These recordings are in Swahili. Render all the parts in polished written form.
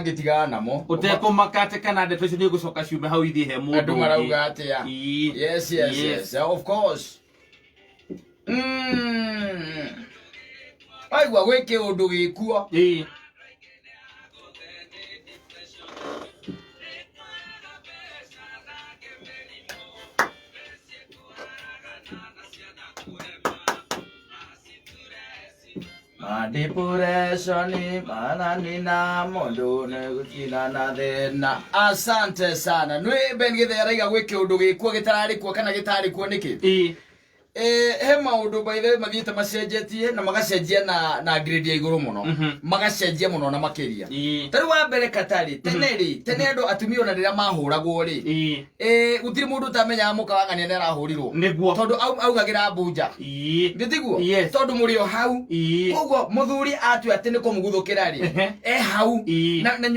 Agitiga namo uteko makate kana de tocyo gusoka ciume hau ithihe mundu andu marauga atia yes of course aigua gwike undu gikuo Depression mananina mondo negukina na thena. Asante sana. Nwe ben githera iga gwike undu gikuo gitarari kuo kana gitari kuo niki he maundu by the way mathiete macenjetie na magacenjia na grade ya iguru muno magacenjia muno na makiria tari wa mbere katari tene andu atumia ona rira mahuragwo ri gutiri mundu utamenya mukawangania ne arahurirwo tondu augagira bunja nditiguo tondu muri o hau koguo muthuri atu ati ni kumuguthukira ri hau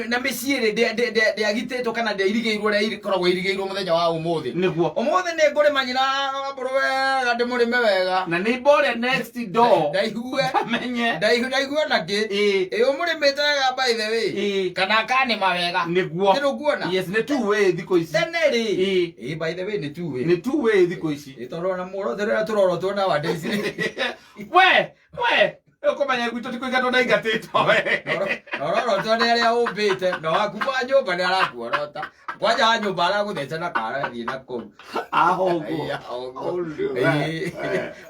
na meciire de agiteto kana de irigeirwo ri koragwo irigeirwo muthenya wa umuthi umuthi ni nguri manyina burwe muri mewega na neighbor next door daihue amenye daihue na ge muri metega by the way kana kani mawega niguo niguona yes ne two way thiko ici teneri by the way ne two way thiko ici itorona muro therera turoro tona wa daisy we ukomanya gwito tikuigatwo na ingatito we ororo tone aria umbite no akuba nyumba ni arakuorota kwaja nyumba araguthece na kara thie na kou ahongo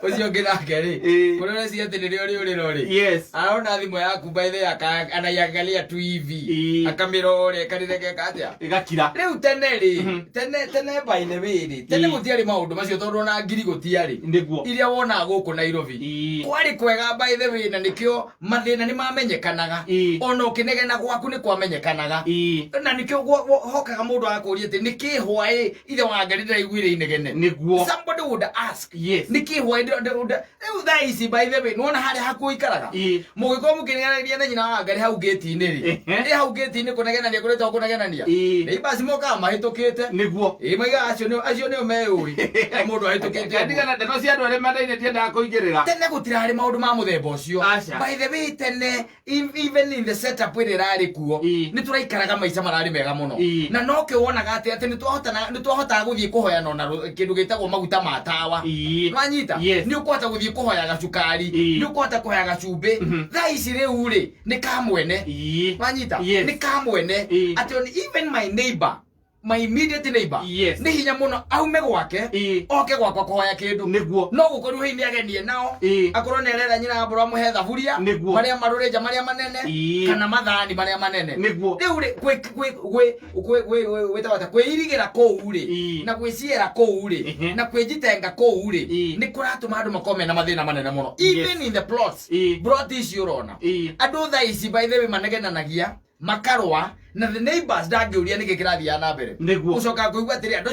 ucio nginake ri kurore ciete ni ri uri yes arona thimo yaku by the anaiangalia tu hivi akamirore karireke kaja igakira riu tene by the way ri tene gutiari maundu macio tondu na ngiri gutiari niguo iria wona guku Nairobi kwari kwega by the way na nikio mathina ni mamenyekanaga ona ukinegena gwaku ni kwamenyekanaga na nikio hokaga mundu akuria ati niki hwae ithe wa ngari ndiraiguire inegene niguo somebody would ask niki hwae ici by the way nona hari hakuo ikaraga mugiko mukinegereria na nyina wa ngari hau gate-ini ri hau gate-ini kunegenania kureta kunegenania ni basi moka mahitukite niguo maiga acio ni meui mundu ahitukite ndigana ndeto cia andu aria mandaine tiendaga kuingirira tene gutirari maundu ma muthemba ucio by the way tene even in the setup iri rari kuo ni turaikaraga maica marari mega muno na no ke wonaga ati ni twahota guthie kuhoyana na kindu gitagwo maguta ma tawa wanyita ni ukwata guthie kuhoya gacukari ni ukwata kuhoya gacumbi tha ici riu ri ni kamwene wanyita ni kamwene ati even my immediate neighbor ni hinya muno aume gwake oke gwakwa kuhoya kindu niguo no gukoru hei ni agenie nao akorwo nerera nyina mbura muhe thaburia maria marureja maria manene kana mathani maria manene niguo riu ri wetawata kwirigira kou ri na gwiciera kou ri na kwijitenga kou ri ni kuratuma andu makome na mathina manene muno even in the plots brought this urona andu tha ici by the way manegenanagia makarwa na the neighbors dangiuria niki kirathia na mbere ucoka kuigua atiri andu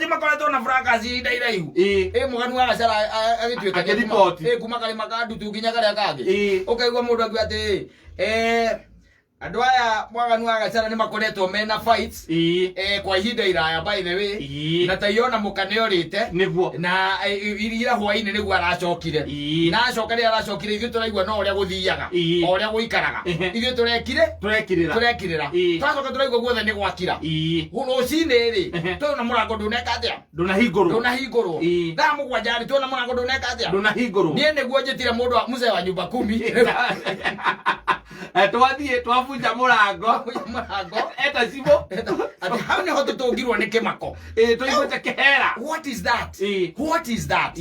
makoretwo na fracas iraihu muganu wa gacara agituika kuma kari makandutu nginya karia kangi ukaigua mundu akiuga ati andu aya mwaganu wa gacara ni makoretwo mena fights kwa ihinda iraya by the way na taiona mukane orite na ira hwaini niguo aracokire na acokari aracokire ithu turaigua no uria guthiaga uria guikaraga ithu turekirira twacoka turaigua guothe ni gwakira rucini ri tuona murango nduneka atia ndunahingurwo thaa mugwanja ri tuona murango nduneka atia ndunahingurwo nie niguo njitire mundu muzee wa nyumba 10 twathie twabunja murango eta cibo ati hau ni hoto tungirwo ni kimako tuiguite kihera what is that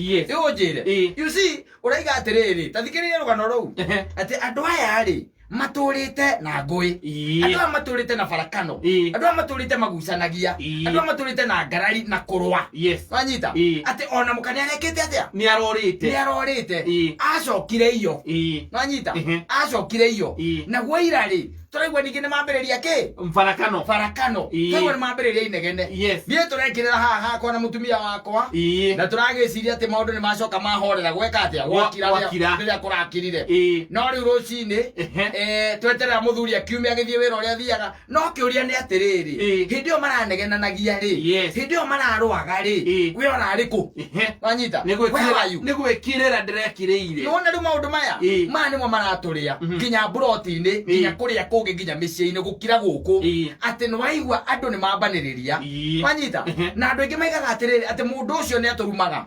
ujire you see uraiga atiriri tathikiriria rugano ruu ati andu aya ri maturite na ngui andu maturite na farakano andu maturite magucanagia andu maturite na ngarari na kurwa wanyita ati ona mukania rekete atia ni arorite acokire iyo wanyita acokire iyo na gwaira ri turaigua ningi ni mambereria ki farakano turaigua ni mambereria inegene thie turekirira haha kona mutumia wakwa na turagiciria ati maundu ni macoka mahorera gweka atia gwakira riria kurakirire no riu rucini tweterera muthuri akiumia githie wira uria thiaga no kiuria ni atiriri hindi o maranegenanagia ri hindi o mararwaga ri we orari ku wanyita ni gwikirira ndirekireire nona riu maundu maya nimo maraturia nginya broti-ini nginya kuria kũngĩ nginya mĩciĩ-inĩ gũkira gũkũ atĩ nĩ waigua andũ nĩ mambanĩrĩria wanyita na andũ aingĩ maigaga atĩrĩrĩ atĩ mũndũ ũcio nĩ atũrumaga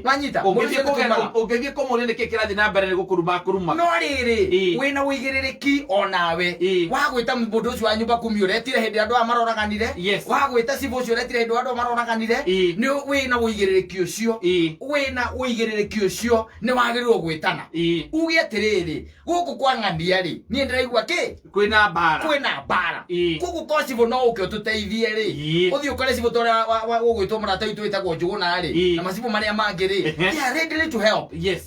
wanyita ũngĩthiĩ kũmũria nĩkĩ kĩrathiĩ na mbere nĩ gũkũruma no rĩrĩ wĩna ũigĩrĩrĩki onawe wa gwĩta mũndũ ũcio wa nyũmba kumi ũretire hĩndĩ andũ aya maroraganire wa gwĩta cibu ũcio ũretire hĩndĩ andũ maroraganire nĩ wĩna ũigĩrĩrĩki ũcio nĩ wagĩrĩirwo gwĩtana uge atĩrĩrĩ gũkũ kwa ng'ania-rĩ niĩ ndĩraigua kĩ kwĩna mbara gũkũ kwa cibu no ũke ũtũteithie-rĩ ũthiĩ ũkore cibu tũrĩa ũgwĩtwo mũrata witũ wĩtagwo Njũgũna-rĩ na macibu marĩa mangĩ-rĩ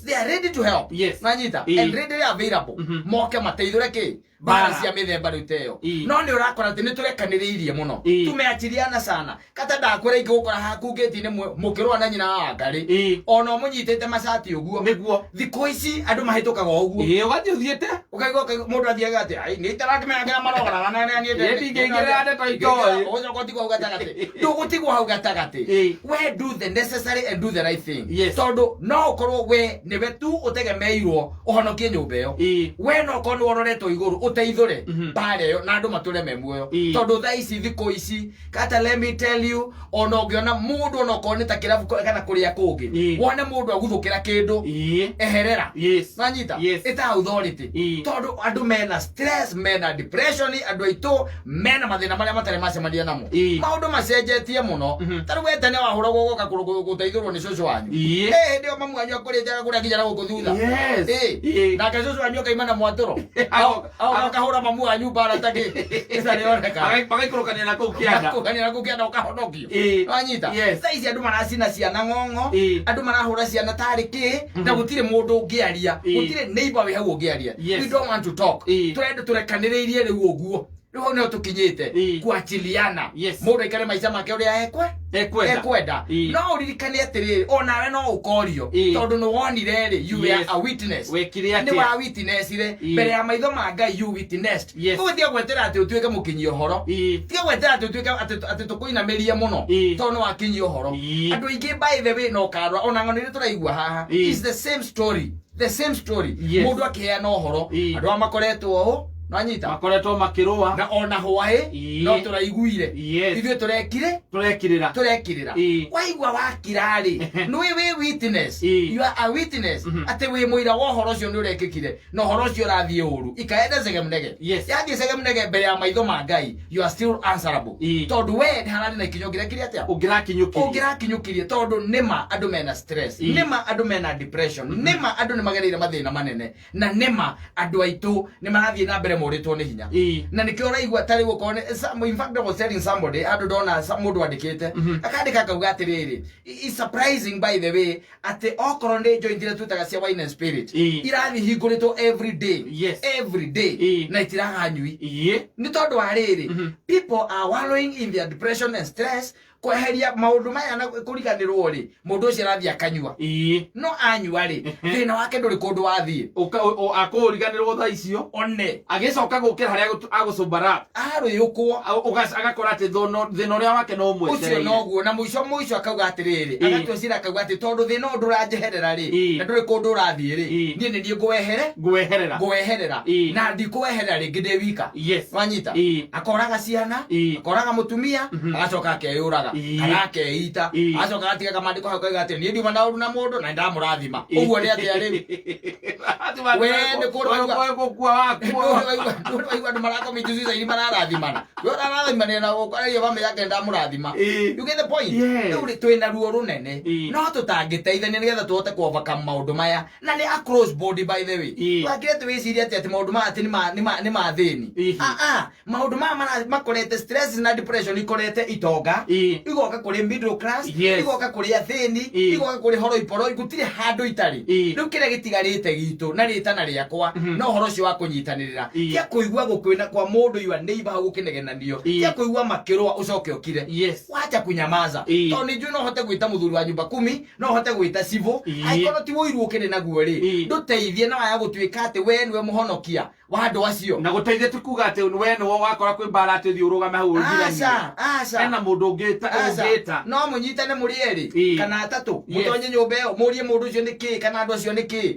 they are ready to help nanyita and readily available moke mateithũre kĩ bara cia mĩthemba rĩu teyo no nĩ ũrakora atĩ nĩ tũrekanĩrĩirie mũno tumeachiliana sana kata ndakwĩra ingĩgũkora hakungĩti-inĩ mũkĩrũa na nyina wa Ngarĩ ona mũnyitĩte macati ũguo nĩguo thikũ ici andũ mahĩtũkaga ũguo ũgathiĩ ũthiĩte ũkaigua mũndũ athiaga atĩ ai nĩ itarakĩmenyagĩra marogoraga na ndingĩingĩrĩra ndeto itoĩ ũgũtigwo hau gatagatĩ ndũgũtigwo hau gatagatĩ we do the necessary and do the right thing tondũ no ũkorwo we nĩwe tu ũtegemeirwo ũhonokie nyũmba ĩyo we no ũkorwo nĩ wororetwo igũrũ ũteithũre mbara ĩyo na andũ matũre me muoyo tondũ thaa ici thikũ ici kata let me tell you ona ũngĩona mũndũ ona okorwo nĩ ta kĩrabu kana kũrĩa kũngĩ wone mũndũ aguthũkĩra kĩndũ eherera nanyita ĩta authority tondũ andũ mena stress mena depression andũ aitũ mena mathĩna marĩa matarĩ macemania namo maũndũ macenjetie mũno tarĩ we tene wahũragwo gũka gũteithũrwo nĩ cũcũ wanyu hĩndĩ ĩyo mamu wanyu akũrĩte kũrĩa nginya na gũkũ thutha nake cũcũ wanyu akaima na mwatũro akahũra mamu wanyu mbara takĩ magaikũrũkania na kũu kĩanda ũkahonokio wanyita thaa ici andũ maracina ciana ng'ong'o andũ marahũra ciana tarĩ kĩ na gũtirĩ mũndũ ũngĩaria gũtirĩ neighbor wĩ hau ũngĩaria we don't want to talk tũrenda tũrekanĩrĩirie rĩu ũguo rĩu nĩho tũkinyĩte kuachiliana mũndũ aikare maica make ũrĩa ekwenda no ũririkane atĩrĩrĩ onawe no ũkorio tondũ nĩ wonire-rĩ you were a witness nĩ wa witness-re mbere ya maitho ma Ngai you witnessed tũgũtiga gwetera atĩ ũtuĩke mũkinyia ũhoro tiga gwetera atĩ ũtuĩke atĩ tũkũinamĩrie mũno tondũ nĩ wakinyia ũhoro andũ aingĩ by the way no karwa ona ng'ano nĩ tũraigua haha is the same story mũndũ akĩheana ũhoro andũ aya makoretwo ũũ nanyita makoretwo makĩrũa na ona hwaĩ no tũraiguire ithuĩ tũrekirĩra waigua wakira-rĩ nĩwe wĩ witness you are a witness atĩ wĩ mũira wa ũhoro ũcio nĩ ũrekĩkire na ũhoro ũcio ũrathiĩ ũru ikaenda Segemnege yathiĩ Segemnege mbere ya maitho ma Ngai you are still answerable tondũ we nĩhararĩ na ikinya ũngĩrekire atĩa ũngĩrakinyũkirie tondũ nĩma andũ mena stress nĩma andũ mena depression nĩma andũ nĩmagereire mathĩna manene na nĩma andũ aitũ nĩmarathiĩ na mbere mũrĩtwo nĩ hinya na nĩkĩo ũraigua tarĩ gũkorwo in fact I was telling somebody andũ ndona mũndũ andĩkĩte akandĩka akauga atĩrĩrĩ it's surprising by the way atĩ okorwo nĩ joint iria twĩtaga cia wine and spirit irathiĩ hingũrĩtwo every day na itiraga nyui nĩ tondũ wa rĩrĩ people are wallowing in their depression and stress kweheria maũndũ maya na kũriganĩrwo-rĩ mũndũ ũcio arathiĩ akanyua no anyua-rĩ thĩna wake ndũrĩ kũndũ wathiĩ akũriganĩrwo thaa icio one agĩcoka gũkĩra harĩa agũcũmbara arũĩũkwo agakora atĩ thĩna ũrĩa wake no ũcio noguo na mũico akauga atĩrĩrĩ agatuĩcira akauga atĩ tondũ thĩna ũyũ ndũranjeherera-rĩ na ndũrĩ kũndũ ũrathiĩ-rĩ niĩ nĩ niĩ ngweherera na ndikũweherera rĩngĩ ndĩ wika wanyita akoraga ciana akoraga mũtumia agacoka akeyũraga kana akeita acoka atiga kamandĩko hau kauga atĩ niĩ ndiuma na ũru na mũndũ na nĩndamũrathima ũguo nĩ atĩa rĩu we nĩ kũndũ waigua andũ marakomiti suicide mararathimana we ũrarathimania na gũkwarĩria bamĩrĩ yake ndamũrathima you get the point rĩu twĩna ruo rũnene no tũtangĩteithania nĩgetha tũhote kũovercome maũndũ maya na nĩ a close body by the way wakire twĩcirie atĩ maũndũ maya atĩ nĩ mathĩni maũndũ maya makorete stress na depression ikorete itonga igoka kũrĩ middle class igoka kũrĩ athĩni igoka kũrĩ horo iporo gũtirĩ handũ itarĩ rĩu kĩrĩa gĩtigarĩte gitũ na rĩtana rĩakwa no horo ũcio wa kũnyitanĩrĩra kĩa kũigua gũkwĩna kwa mũndũ yua neighbor hau gũkĩnegenanio kĩa kũigua makĩrũa ũcoke ũkire wacha kunyamaza tondũ nĩnjũĩ no hote gwĩta mũthuri wa nyũmba 10 no hote gwĩta civil angĩkorwo ti wũiru ũkĩrĩ naguo-rĩ ndũteithie na waya gũtuĩka atĩ we nĩwe mũhonokia wa andu acio na guteithia tukuga ati we no wakora kwi mbara ati thi urugame hau njirani aca ena mundu ungita no munyitane muri eri kana atatu mutonye nyumba iyo murie mundu ucio niki kana andu acio niki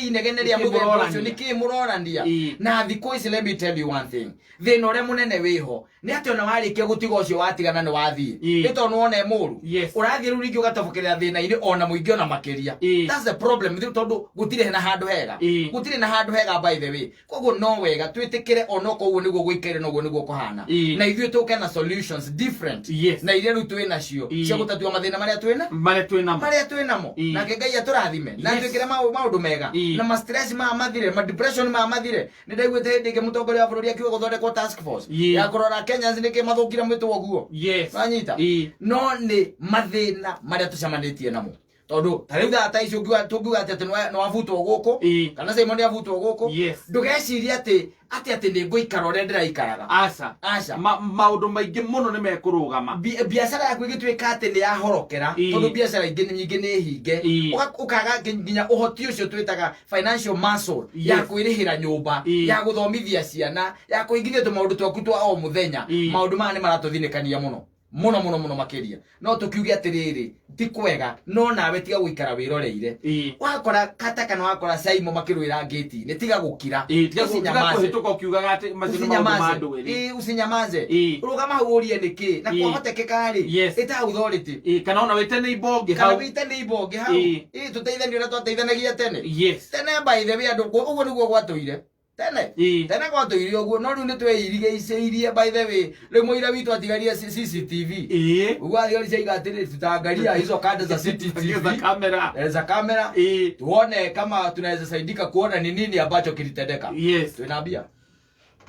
inegene ria muthemba ucio niki murorania na thiku ici. Let me tell you one thing, thina uria munene wiho ni ati ona warikia gutiga ucio watigana ni wathii ni tondu wona muru urathii riu ringi ugatobokerera thina ini ona muingi ona makiria. That's the problem tondu gutire na handu hega, gutire na handu hega by the way. Koguo no wega twitikire onoko uguo niguo gwikire noguo niguo kuhana na ithuĩ tuke na solutions different na iria riu twina cio cia gutatua mathina maria twinamo na Ngai aturathime na twikire maundu mega na ma stress mathire, ma depression mathire. Ni ndaiguite hindi ingi mutongoria wa bururi akiuga guthondekwo task force ya kurora Kenyans niki mathukire mwitwo guo wanyita no ni mathina maria tucamanitie namo tondu tariu thata icio tungiuga ati no avutwo guku kana Simon avutwo guku ndugeciria ati ni nguikara uria ndiraikaraga aca maundu maingi muno ni mekurugama. Biacara yaku igituika ati ni yahorokera tondu biacara ingi nyingi ni hinge ukaga nginya uhoti ucio twitaga financial muscle ya kwirihira nyumba ya guthomithia ciana ya kuingithia tumaundu twaku twa o muthenya. Maundu maya ni maratuthinekania muno makiria no tukiuge atiriri ti kwega no nawe tiga guikara wiroreire wakora kata kana wakora Saimo makirwira gate ni tiga gukira kuhituka ukiugaga ati mazino maundu usinyamaze urugama hau urie niki na kwahotekeka ri ita authority kana ona wite ni ibonge hau tuteithanie na twateithanagia tene by the way andu uguo niguo gwatuire tene gwatuire uguo no riu ni tweirigiceirie by the way riu muira witu atigaria CCTV uguo athigari cia igatiri tutangaria hizo kanda za CCTV za kamera tuone kama tunaweza saidika kuona ni nini ambacho kilitendeka. Tunaambia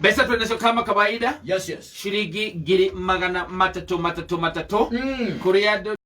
pesa tunazo kama kawaida yes shilingi 300 matatu kuria